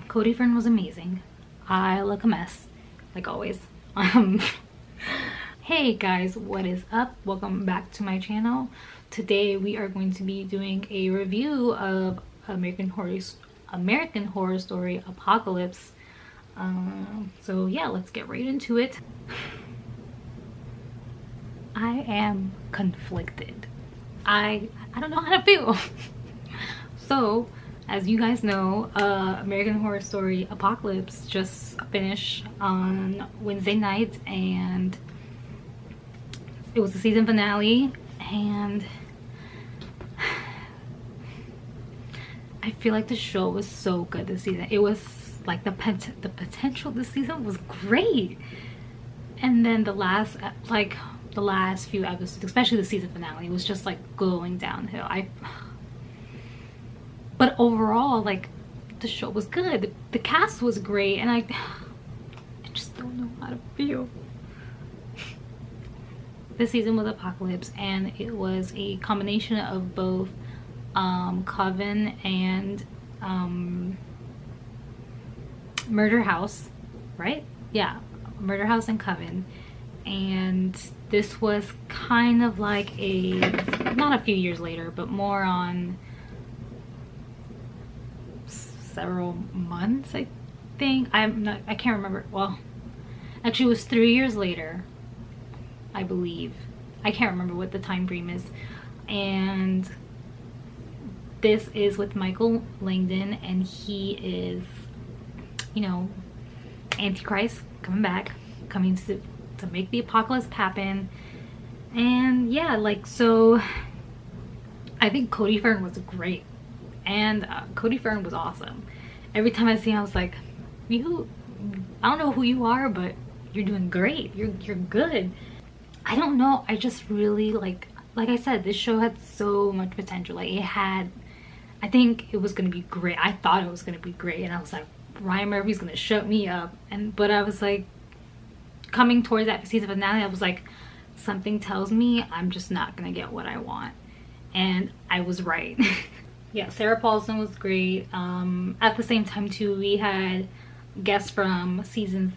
Cody Fern was amazing. I look a mess, like always. Um, hey guys, what is up? Welcome back to my channel. Today we are going to be doing a review of American Horror Story Apocalypse. So yeah, let's get right into it. I am conflicted. I don't know how to feel. So, as you guys know, American Horror Story Apocalypse just finished on Wednesday night, and it was the season finale, and I feel like the show was so good this season. It was like the potential this season was great, and then the last few episodes, especially the season finale, was just like going downhill. But overall, like, the show was good. The cast was great, and I just don't know how to feel. This season was Apocalypse, and it was a combination of both Coven and Murder House, right? Yeah, Murder House and Coven. And this was kind of like not a few years later, but more on several months, I think. I can't remember. Well, actually it was 3 years later, I believe. I can't remember what the time frame is. And this is with Michael Langdon, and he is, you know, Antichrist coming back, coming to make the apocalypse happen. And yeah, like, so I think Cody Fern was great, and Cody Fern was awesome. Every time I see him, I was like, I don't know who you are, but you're doing great. You're good. I don't know, I just really like I said, this show had so much potential. Like, I think it was gonna be great. I thought it was gonna be great, and I was like, Ryan Murphy's gonna shut me up. But I was like, coming towards that season finale, I was like, something tells me I'm just not gonna get what I want, and I was right. Yeah, Sarah Paulson was great. At the same time too, we had guests from seasons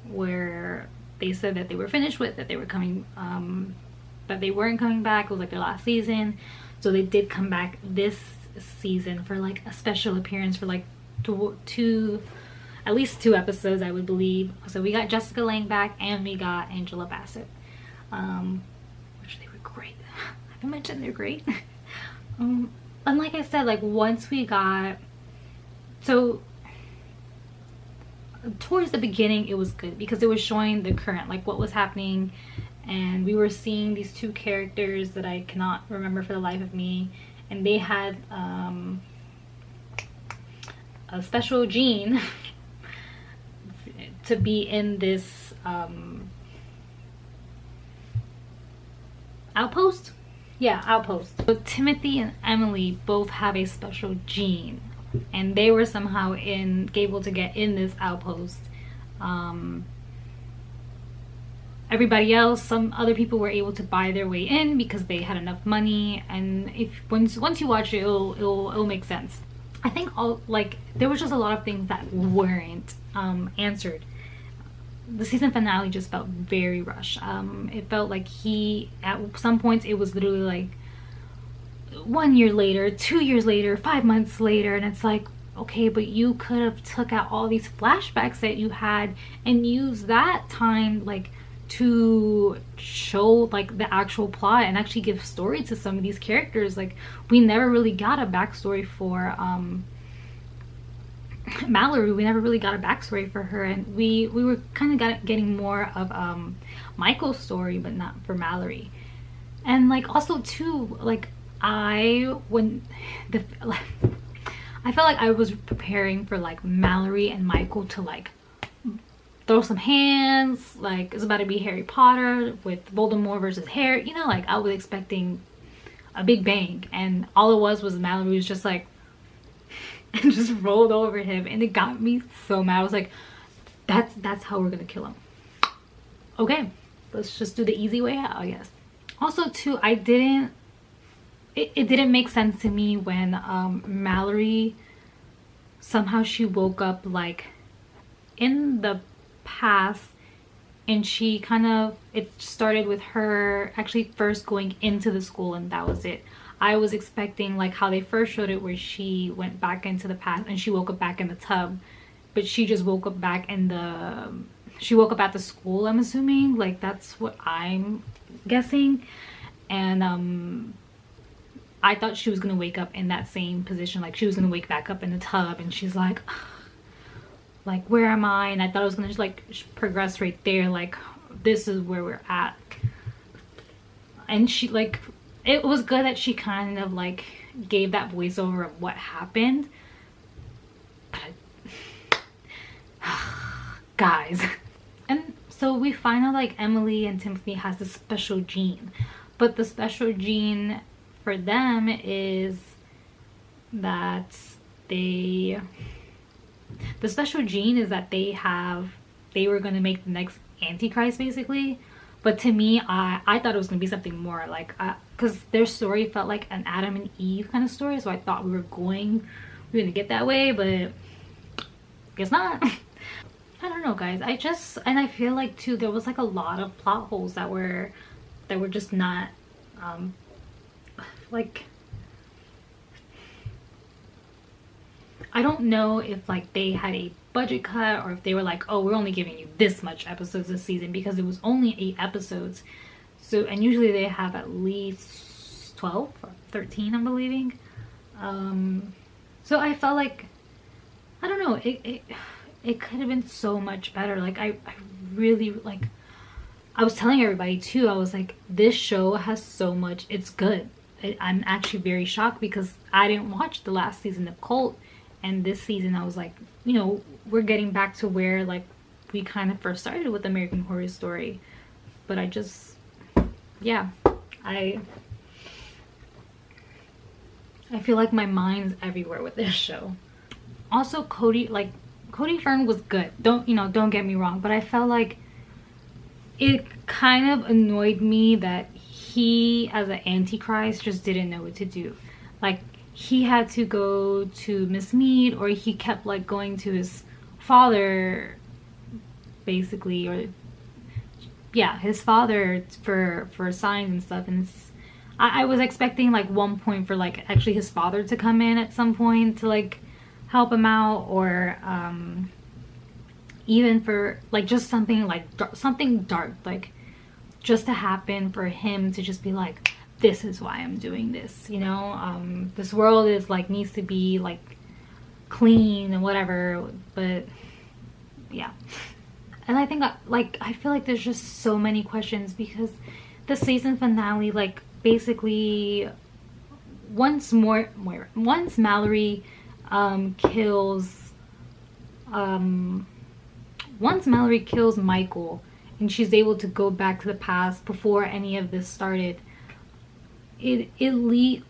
where they said that they were finished with, that they were coming, that they weren't coming back. It was like their last season, so they did come back this season for like a special appearance for like at least two episodes, I would believe. So we got Jessica Lange back, and we got Angela Bassett, which they were great. I haven't mentioned they're great. And like I said, like, once we got, so towards the beginning it was good because it was showing the current, like, what was happening, and we were seeing these two characters that I cannot remember for the life of me, and they had a special gene to be in this outpost. Yeah, outpost. So Timothy and Emily both have a special gene, and they were somehow able to get in this outpost. Everybody else, some other people were able to buy their way in because they had enough money, and once you watch it, it'll make sense. I think there was just a lot of things that weren't answered. The season finale just felt very rushed. It felt like at some points it was literally like 1 year later, 2 years later, 5 months later, and it's like, okay, but you could have took out all these flashbacks that you had and used that time like to show like the actual plot and actually give story to some of these characters. Like, we never really got a backstory for Mallory. We never really got a backstory for her, and we were kind of getting more of Michael's story, but not for Mallory. And like, also too, like, I felt like I was preparing for like Mallory and Michael to like throw some hands, like it's about to be Harry Potter with Voldemort versus Harry, you know, like I was expecting a big bang, and all it was Mallory was just like and just rolled over him, and it got me so mad. I was like, that's how we're gonna kill him. Okay, let's just do the easy way out, I guess. Also too, it didn't make sense to me when Mallory somehow she woke up like in the past, and she kind of, it started with her actually first going into the school, and that was it. I was expecting like how they first showed it, where she went back into the past and she woke up back in the tub, but she just woke up back in the, she woke up at the school, I'm assuming. Like that's what I'm guessing. And I thought she was gonna wake up in that same position, like she was gonna wake back up in the tub, and she's like where am I? And I thought it was gonna just like progress right there, like this is where we're at. And she like, it was good that she kind of like gave that voiceover of what happened, but guys. And so we find out like Emily and Timothy has this special gene, but the special gene for them is that the special gene is that they were going to make the next Antichrist basically. But to me, I thought it was going to be something more like, because their story felt like an Adam and Eve kind of story, so I thought we were going to get that way, but guess not. I don't know, guys. And I feel like too, there was like a lot of plot holes that were just not like, I don't know if like they had a budget cut, or if they were like, oh, we're only giving you this much episodes this season, because it was only 8 episodes. So, and usually they have at least 12 or 13, I'm believing. So I felt like, I don't know, it could have been so much better. Like I really, like, I was telling everybody too, I was like, this show has so much, it's good. I'm actually very shocked, because I didn't watch the last season of Cult, and this season I was like, you know, we're getting back to where like we kind of first started with American Horror Story. But I just, yeah, I feel like my mind's everywhere with this show. Also, Cody Fern was good, don't get me wrong, but I felt like it kind of annoyed me that he, as an Antichrist, just didn't know what to do. Like, he had to go to Miss Mead, or he kept like going to his father basically, or yeah, his father for signs and stuff. And I was expecting like one point for like actually his father to come in at some point to like help him out, or even for like just something like something dark, like just to happen for him to just be like, this is why I'm doing this, you know. This world is like, needs to be like clean and whatever. But yeah, and I think I feel like there's just so many questions, because the season finale, like basically once Mallory kills Michael, and she's able to go back to the past before any of this started,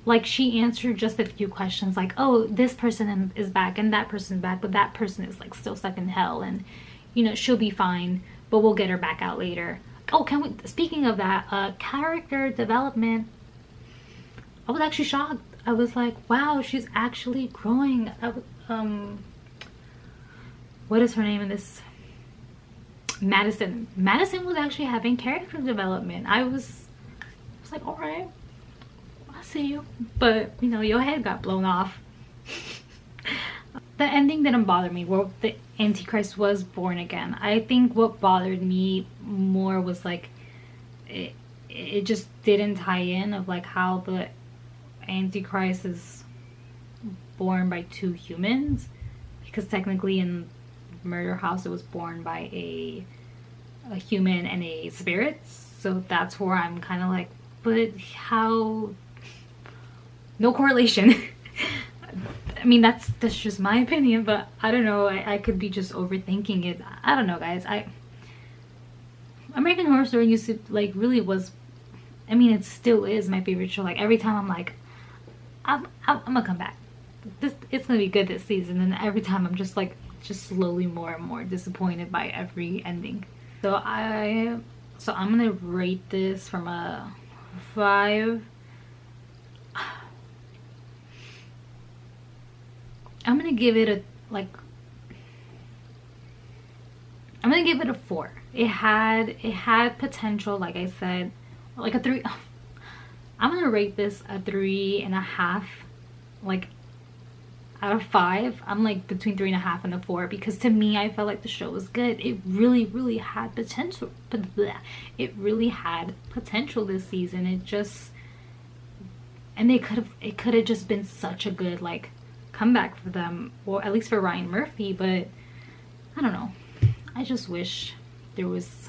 like she answered just a few questions, like, oh, this person is back and that person's back, but that person is like still stuck in hell, and you know, she'll be fine, but we'll get her back out later. Oh, speaking of that, character development, I was actually shocked. I was like, wow, she's actually growing. What is her name in this? Madison was actually having character development. I was like, all right, I see you, but you know, your head got blown off. The ending didn't bother me, where the Antichrist was born again. I think what bothered me more was like it just didn't tie in, of like how the Antichrist is born by 2 humans, because technically in Murder House it was born by a human and a spirit. So that's where I'm kind of like, but how? No correlation. I mean, that's just my opinion, but I don't know, I could be just overthinking it. I don't know, guys. American Horror Story used to, like, really was, I mean, it still is my favorite show. Like, every time I'm like, I'm gonna come back. It's gonna be good this season, and every time I'm just like, just slowly more and more disappointed by every ending. So I'm gonna rate this from a 5. I'm gonna give it like, I'm gonna give it a 4. It had potential, like I said, like a 3. I'm gonna rate this a 3.5, like out of 5. I'm like between 3.5 and a 4, because to me, I felt like the show was good. It really had potential, but it really had potential this season. It just, and it could have just been such a good like comeback for them, or at least for Ryan Murphy. But I don't know, I just wish there was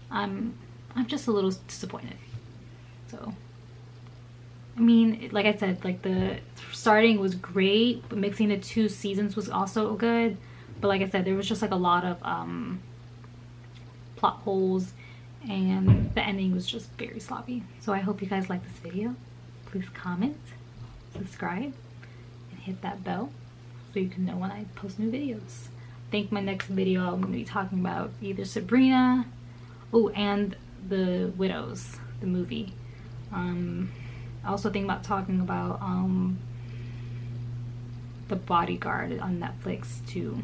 I'm just a little disappointed. So I mean, like I said, like the starting was great, but mixing the 2 seasons was also good. But like I said, there was just like a lot of plot holes, and the ending was just very sloppy. So I hope you guys like this video. Please comment, subscribe, and hit that bell so you can know when I post new videos. I think my next video I'm going to be talking about either Sabrina, oh, and The Widows, the movie. I also think about talking about The Bodyguard on Netflix too.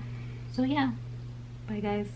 So yeah, bye guys.